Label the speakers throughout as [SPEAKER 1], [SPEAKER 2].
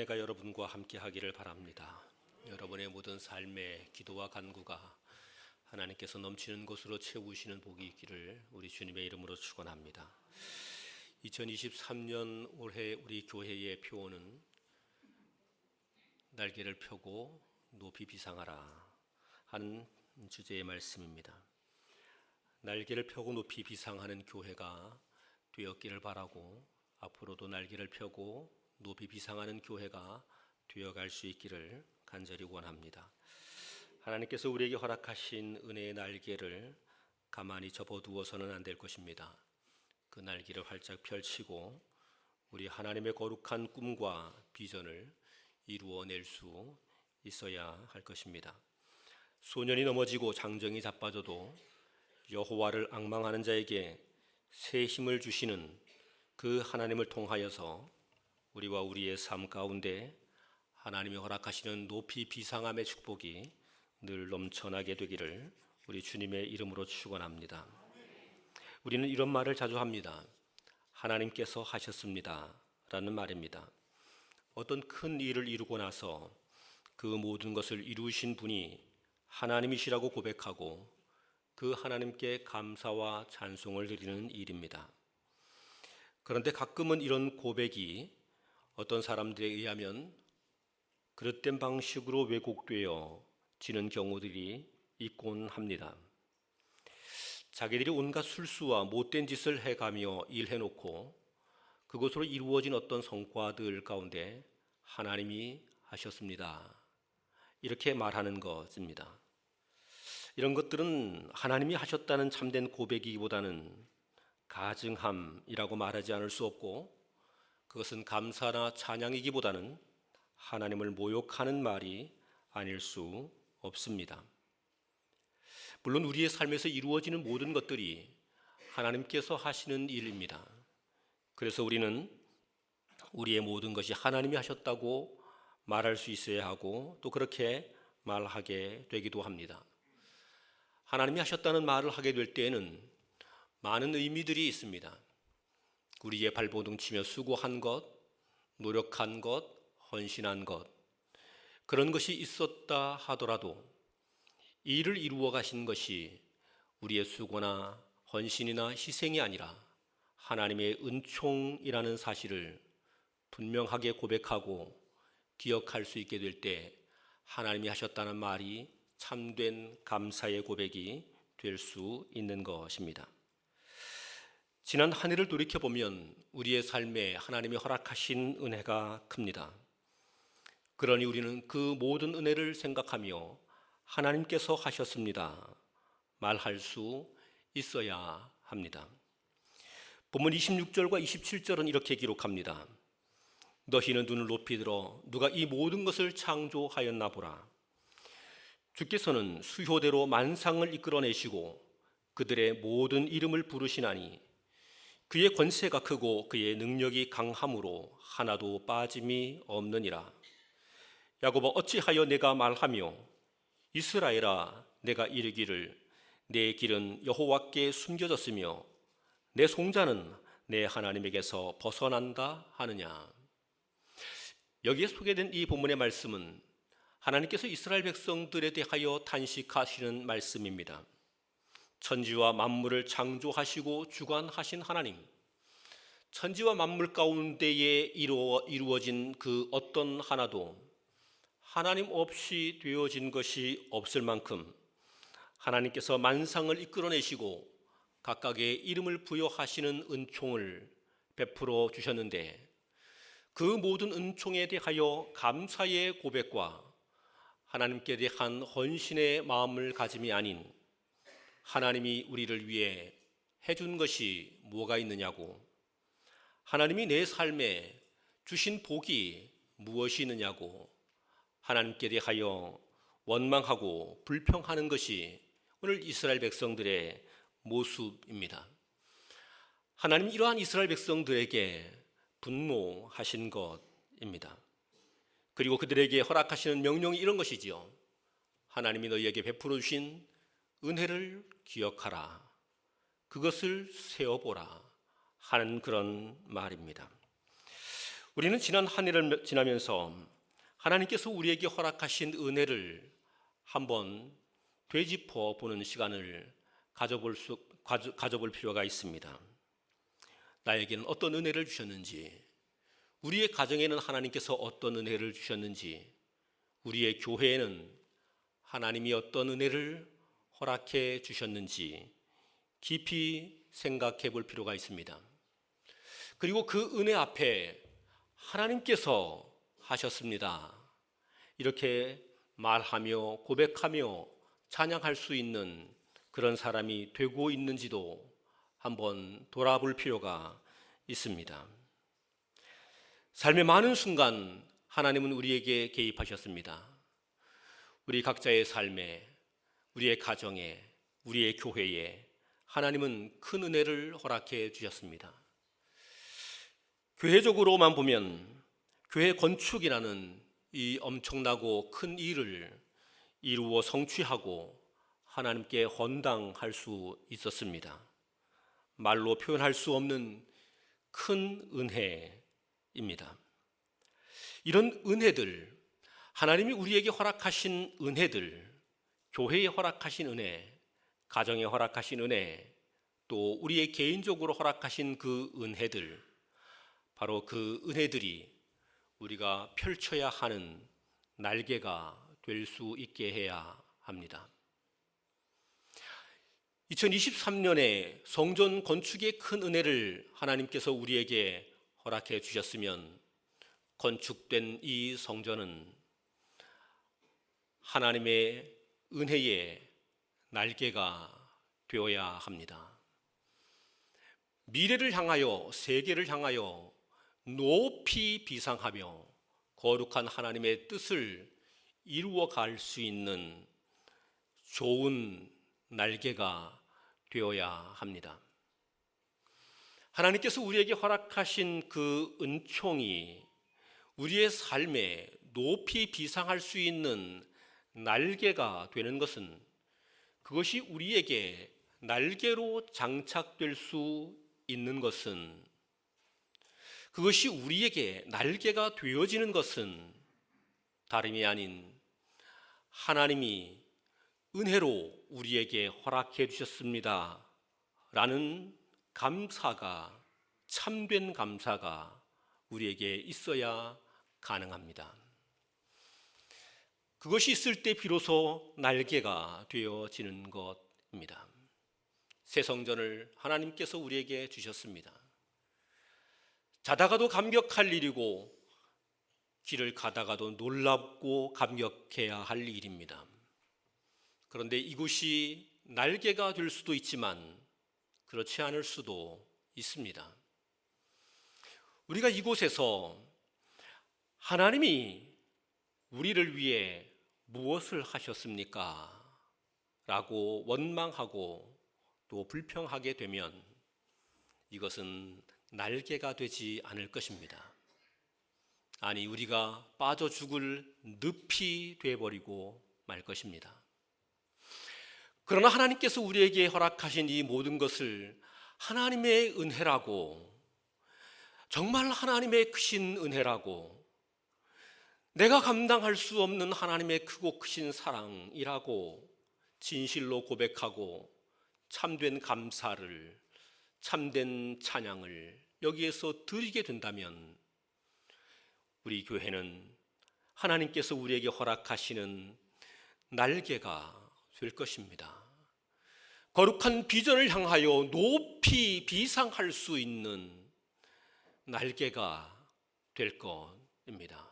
[SPEAKER 1] 내가 여러분과 함께 하기를 바랍니다. 여러분의 모든 삶의 기도와 간구가 하나님께서 넘치는 곳으로 채우시는 복이 있기를 우리 주님의 이름으로 축원합니다. 2023년 올해 우리 교회의 표어는 날개를 펴고 높이 비상하라 하는 주제의 말씀입니다. 날개를 펴고 높이 비상하는 교회가 되었기를 바라고 앞으로도 날개를 펴고 높이 비상하는 교회가 되어갈 수 있기를 간절히 원합니다. 하나님께서 우리에게 허락하신 은혜의 날개를 가만히 접어두어서는 안 될 것입니다. 그 날개를 활짝 펼치고 우리 하나님의 거룩한 꿈과 비전을 이루어낼 수 있어야 할 것입니다. 소년이 넘어지고 장정이 자빠져도 여호와를 앙망하는 자에게 새 힘을 주시는 그 하나님을 통하여서 우리와 우리의 삶 가운데 하나님이 허락하시는 높이 비상함의 축복이 늘 넘쳐나게 되기를 우리 주님의 이름으로 축원합니다. 우리는 이런 말을 자주 합니다. 하나님께서 하셨습니다 라는 말입니다. 어떤 큰 일을 이루고 나서 그 모든 것을 이루신 분이 하나님이시라고 고백하고 그 하나님께 감사와 찬송을 드리는 일입니다. 그런데 가끔은 이런 고백이 어떤 사람들에 의하면 그릇된 방식으로 왜곡되어 지는 경우들이 있곤 합니다. 자기들이 온갖 술수와 못된 짓을 해가며 일해놓고 그것으로 이루어진 어떤 성과들 가운데 하나님이 하셨습니다 이렇게 말하는 것입니다. 이런 것들은 하나님이 하셨다는 참된 고백이기보다는 가증함이라고 말하지 않을 수 없고, 그것은 감사나 찬양이기보다는 하나님을 모욕하는 말이 아닐 수 없습니다. 물론 우리의 삶에서 이루어지는 모든 것들이 하나님께서 하시는 일입니다. 그래서 우리는 우리의 모든 것이 하나님이 하셨다고 말할 수 있어야 하고 또 그렇게 말하게 되기도 합니다. 하나님이 하셨다는 말을 하게 될 때에는 많은 의미들이 있습니다. 우리의 발버둥 치며 수고한 것, 노력한 것, 헌신한 것, 그런 것이 있었다 하더라도 이 일을 이루어 가신 것이 우리의 수고나 헌신이나 희생이 아니라 하나님의 은총이라는 사실을 분명하게 고백하고 기억할 수 있게 될 때 하나님이 하셨다는 말이 참된 감사의 고백이 될 수 있는 것입니다. 지난 한 해를 돌이켜보면 우리의 삶에 하나님이 허락하신 은혜가 큽니다. 그러니 우리는 그 모든 은혜를 생각하며 하나님께서 하셨습니다 말할 수 있어야 합니다. 본문 26절과 27절은 이렇게 기록합니다. 너희는 눈을 높이 들어 누가 이 모든 것을 창조하였나 보라. 주께서는 수효대로 만상을 이끌어내시고 그들의 모든 이름을 부르시나니 그의 권세가 크고 그의 능력이 강함으로 하나도 빠짐이 없느니라. 야곱아 어찌하여 내가 말하며 이스라엘아 내가 이르기를 내 길은 여호와께 숨겨졌으며 내 송자는 내 하나님에게서 벗어난다 하느냐. 여기에 소개된 이 본문의 말씀은 하나님께서 이스라엘 백성들에 대하여 탄식하시는 말씀입니다. 천지와 만물을 창조하시고 주관하신 하나님, 천지와 만물 가운데에 이루어진 그 어떤 하나도 하나님 없이 되어진 것이 없을 만큼 하나님께서 만상을 이끌어내시고 각각의 이름을 부여하시는 은총을 베풀어 주셨는데, 그 모든 은총에 대하여 감사의 고백과 하나님께 대한 헌신의 마음을 가짐이 아닌 하나님이 우리를 위해 해준 것이 뭐가 있느냐고, 하나님이 내 삶에 주신 복이 무엇이 있느냐고 하나님께 대하여 원망하고 불평하는 것이 오늘 이스라엘 백성들의 모습입니다. 하나님이 이러한 이스라엘 백성들에게 분노하신 것입니다. 그리고 그들에게 허락하시는 명령이 이런 것이지요. 하나님이 너희에게 베풀어 주신 은혜를 기억하라. 그것을 세어보라 하는 그런 말입니다. 우리는 지난 한 해를 지나면서 하나님께서 우리에게 허락하신 은혜를 한번 되짚어 보는 시간을 가져볼 필요가 있습니다. 나에게는 어떤 은혜를 주셨는지, 우리의 가정에는 하나님께서 어떤 은혜를 주셨는지, 우리의 교회에는 하나님이 어떤 은혜를 허락해 주셨는지 깊이 생각해 볼 필요가 있습니다. 그리고 그 은혜 앞에 하나님께서 하셨습니다, 이렇게 말하며 고백하며 찬양할 수 있는 그런 사람이 되고 있는지도 한번 돌아볼 필요가 있습니다. 삶의 많은 순간 하나님은 우리에게 개입하셨습니다. 우리 각자의 삶에, 우리의 가정에, 우리의 교회에 하나님은 큰 은혜를 허락해 주셨습니다. 교회적으로만 보면 교회 건축이라는 이 엄청나고 큰 일을 이루어 성취하고 하나님께 헌당할 수 있었습니다. 말로 표현할 수 없는 큰 은혜입니다. 이런 은혜들, 하나님이 우리에게 허락하신 은혜들, 교회에 허락하신 은혜, 가정에 허락하신 은혜, 또 우리의 개인적으로 허락하신 그 은혜들, 바로 그 은혜들이 우리가 펼쳐야 하는 날개가 될 수 있게 해야 합니다. 2023년에 성전 건축의 큰 은혜를 하나님께서 우리에게 허락해 주셨으면 건축된 이 성전은 하나님의 은혜의 날개가 되어야 합니다. 미래를 향하여, 세계를 향하여 높이 비상하며 거룩한 하나님의 뜻을 이루어 갈 수 있는 좋은 날개가 되어야 합니다. 하나님께서 우리에게 허락하신 그 은총이 우리의 삶에 높이 비상할 수 있는 날개가 되는 것은, 그것이 우리에게 날개로 장착될 수 있는 것은, 그것이 우리에게 날개가 되어지는 것은 다름이 아닌 하나님이 은혜로 우리에게 허락해 주셨습니다 라는 감사가, 참된 감사가 우리에게 있어야 가능합니다. 그것이 있을 때 비로소 날개가 되어지는 것입니다. 새 성전을 하나님께서 우리에게 주셨습니다. 자다가도 감격할 일이고 길을 가다가도 놀랍고 감격해야 할 일입니다. 그런데 이곳이 날개가 될 수도 있지만 그렇지 않을 수도 있습니다. 우리가 이곳에서 하나님이 우리를 위해 무엇을 하셨습니까? 라고 원망하고 또 불평하게 되면 이것은 날개가 되지 않을 것입니다. 아니, 우리가 빠져 죽을 늪이 되어버리고 말 것입니다. 그러나 하나님께서 우리에게 허락하신 이 모든 것을 하나님의 은혜라고, 정말 하나님의 크신 은혜라고, 내가 감당할 수 없는 하나님의 크고 크신 사랑이라고 진실로 고백하고 참된 감사를, 참된 찬양을 여기에서 드리게 된다면 우리 교회는 하나님께서 우리에게 허락하시는 날개가 될 것입니다. 거룩한 비전을 향하여 높이 비상할 수 있는 날개가 될 것입니다.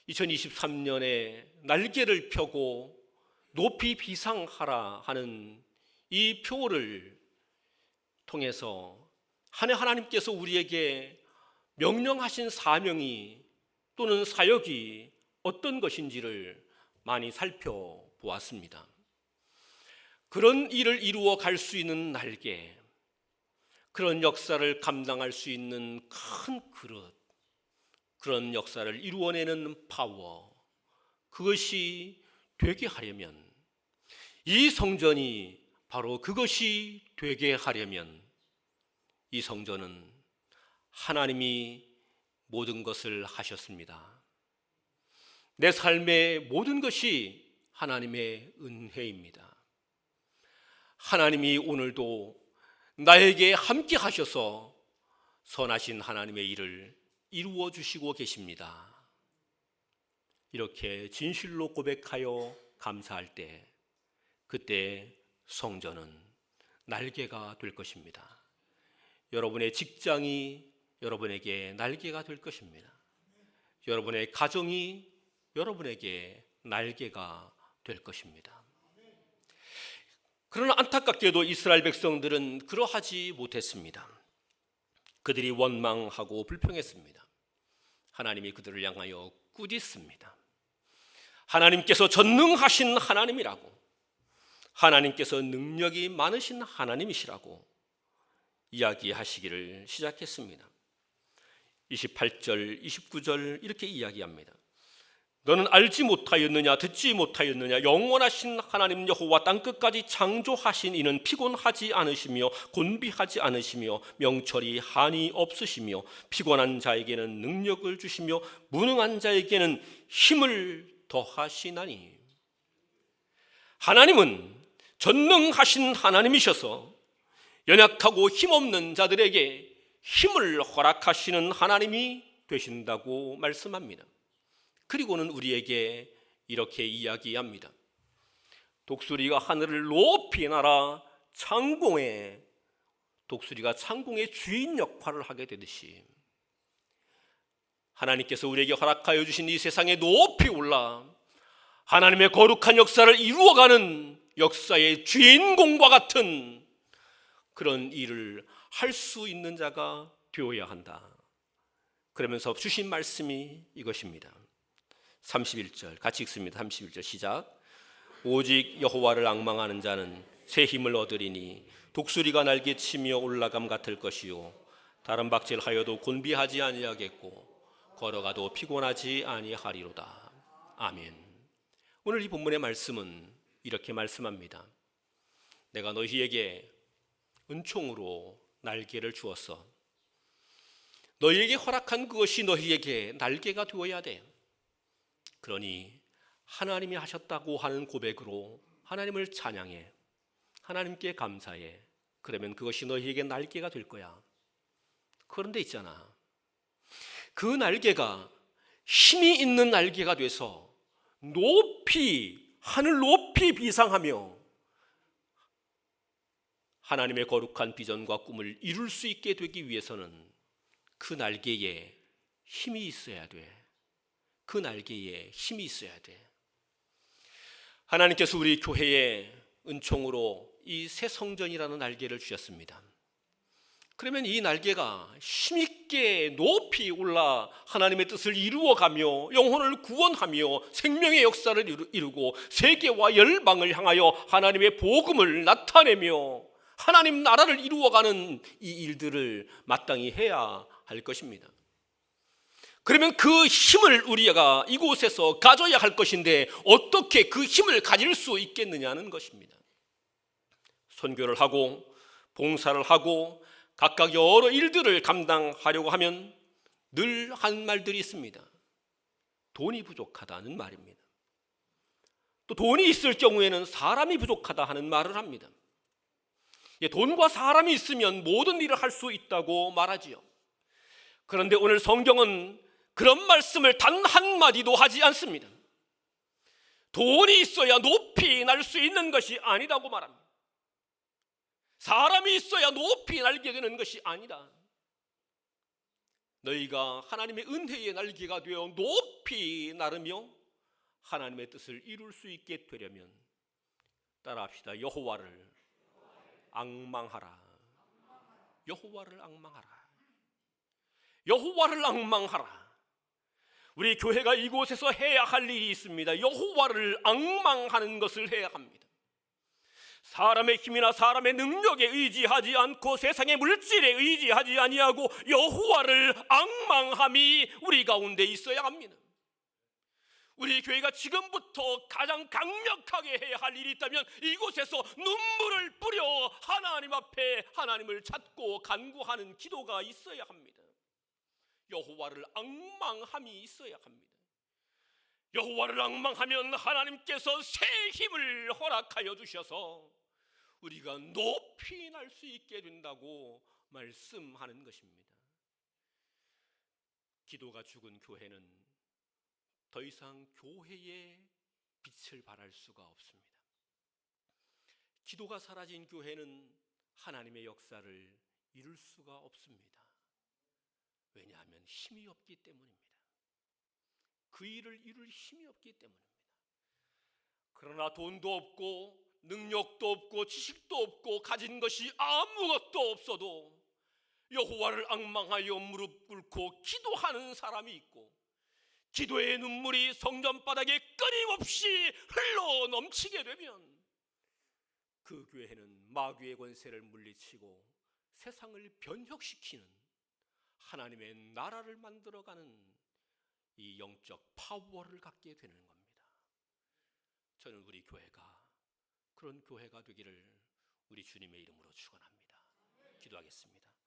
[SPEAKER 1] 2023년에 날개를 펴고 높이 비상하라 하는 이 표를 통해서 한 해 하나님께서 우리에게 명령하신 사명이 또는 사역이 어떤 것인지를 많이 살펴보았습니다. 그런 일을 이루어 갈 수 있는 날개, 그런 역사를 감당할 수 있는 큰 그릇, 그런 역사를 이루어내는 파워, 그것이 되게 하려면, 이 성전이 바로 그것이 되게 하려면 이 성전은 하나님이 모든 것을 하셨습니다. 내 삶의 모든 것이 하나님의 은혜입니다. 하나님이 오늘도 나에게 함께 하셔서 선하신 하나님의 일을 이루어 주시고 계십니다. 이렇게 진실로 고백하여 감사할 때, 그때 성전은 날개가 될 것입니다. 여러분의 직장이 여러분에게 날개가 될 것입니다. 여러분의 가정이 여러분에게 날개가 될 것입니다. 그러나 안타깝게도 이스라엘 백성들은 그러하지 못했습니다. 그들이 원망하고 불평했습니다. 하나님이 그들을 향하여 꾸짖습니다. 하나님께서 전능하신 하나님이라고, 하나님께서 능력이 많으신 하나님이시라고 이야기하시기를 시작했습니다. 28절, 29절 이렇게 이야기합니다. 너는 알지 못하였느냐, 듣지 못하였느냐, 영원하신 하나님 여호와 땅끝까지 창조하신 이는 피곤하지 않으시며 곤비하지 않으시며 명철이 한이 없으시며 피곤한 자에게는 능력을 주시며 무능한 자에게는 힘을 더하시나니. 하나님은 전능하신 하나님이셔서 연약하고 힘없는 자들에게 힘을 허락하시는 하나님이 되신다고 말씀합니다. 그리고는 우리에게 이렇게 이야기합니다. 독수리가 하늘을 높이 날아 독수리가 창공의 주인 역할을 하게 되듯이 하나님께서 우리에게 허락하여 주신 이 세상에 높이 올라 하나님의 거룩한 역사를 이루어가는 역사의 주인공과 같은 그런 일을 할 수 있는 자가 되어야 한다. 그러면서 주신 말씀이 이것입니다. 31절 같이 읽습니다. 31절 시작. 오직 여호와를 앙망하는 자는 새 힘을 얻으리니 독수리가 날개치며 올라감 같을 것이요 다른 박질하여도 곤비하지 아니하겠고 걸어가도 피곤하지 아니하리로다. 아멘. 오늘 이 본문의 말씀은 이렇게 말씀합니다. 내가 너희에게 은총으로 날개를 주었어. 너희에게 허락한 그것이 너희에게 날개가 되어야 돼. 그러니 하나님이 하셨다고 하는 고백으로 하나님을 찬양해, 하나님께 감사해. 그러면 그것이 너희에게 날개가 될 거야. 그런데 있잖아, 그 날개가 힘이 있는 날개가 돼서 높이, 하늘 높이 비상하며 하나님의 거룩한 비전과 꿈을 이룰 수 있게 되기 위해서는 그 날개에 힘이 있어야 돼. 그 날개에 힘이 있어야 돼. 하나님께서 우리 교회에 은총으로 이 새 성전이라는 날개를 주셨습니다. 그러면 이 날개가 힘있게 높이 올라 하나님의 뜻을 이루어가며 영혼을 구원하며 생명의 역사를 이루고 세계와 열방을 향하여 하나님의 복음을 나타내며 하나님 나라를 이루어가는 이 일들을 마땅히 해야 할 것입니다. 그러면 그 힘을 우리가 이곳에서 가져야 할 것인데 어떻게 그 힘을 가질 수 있겠느냐는 것입니다. 선교를 하고 봉사를 하고 각각 여러 일들을 감당하려고 하면 늘 한 말들이 있습니다. 돈이 부족하다는 말입니다. 또 돈이 있을 경우에는 사람이 부족하다 하는 말을 합니다. 돈과 사람이 있으면 모든 일을 할 수 있다고 말하지요. 그런데 오늘 성경은 그런 말씀을 단 한마디도 하지 않습니다. 돈이 있어야 높이 날 수 있는 것이 아니라고 말합니다. 사람이 있어야 높이 날게 되는 것이 아니다. 너희가 하나님의 은혜의 날개가 되어 높이 나르며 하나님의 뜻을 이룰 수 있게 되려면 따라합시다. 여호와를 앙망하라. 여호와를 앙망하라. 여호와를 앙망하라. 우리 교회가 이곳에서 해야 할 일이 있습니다. 여호와를 앙망하는 것을 해야 합니다. 사람의 힘이나 사람의 능력에 의지하지 않고 세상의 물질에 의지하지 아니하고 여호와를 앙망함이 우리 가운데 있어야 합니다. 우리 교회가 지금부터 가장 강력하게 해야 할 일이 있다면 이곳에서 눈물을 뿌려 하나님 앞에 하나님을 찾고 간구하는 기도가 있어야 합니다. 여호와를 앙망함이 있어야 합니다. 여호와를 앙망하면 하나님께서 새 힘을 허락하여 주셔서 우리가 높이 날 수 있게 된다고 말씀하는 것입니다. 기도가 죽은 교회는 더 이상 교회의 빛을 발할 수가 없습니다. 기도가 사라진 교회는 하나님의 역사를 이룰 수가 없습니다. 왜냐하면 힘이 없기 때문입니다. 그 일을 이룰 힘이 없기 때문입니다. 그러나 돈도 없고 능력도 없고 지식도 없고 가진 것이 아무것도 없어도 여호와를 앙망하여 무릎 꿇고 기도하는 사람이 있고 기도의 눈물이 성전 바닥에 끊임없이 흘러 넘치게 되면 그 교회는 마귀의 권세를 물리치고 세상을 변혁시키는 하나님의 나라를 만들어가는 이 영적 파워를 갖게 되는 겁니다. 저는 우리 교회가 그런 교회가 되기를 우리 주님의 이름으로 축원합니다. 기도하겠습니다.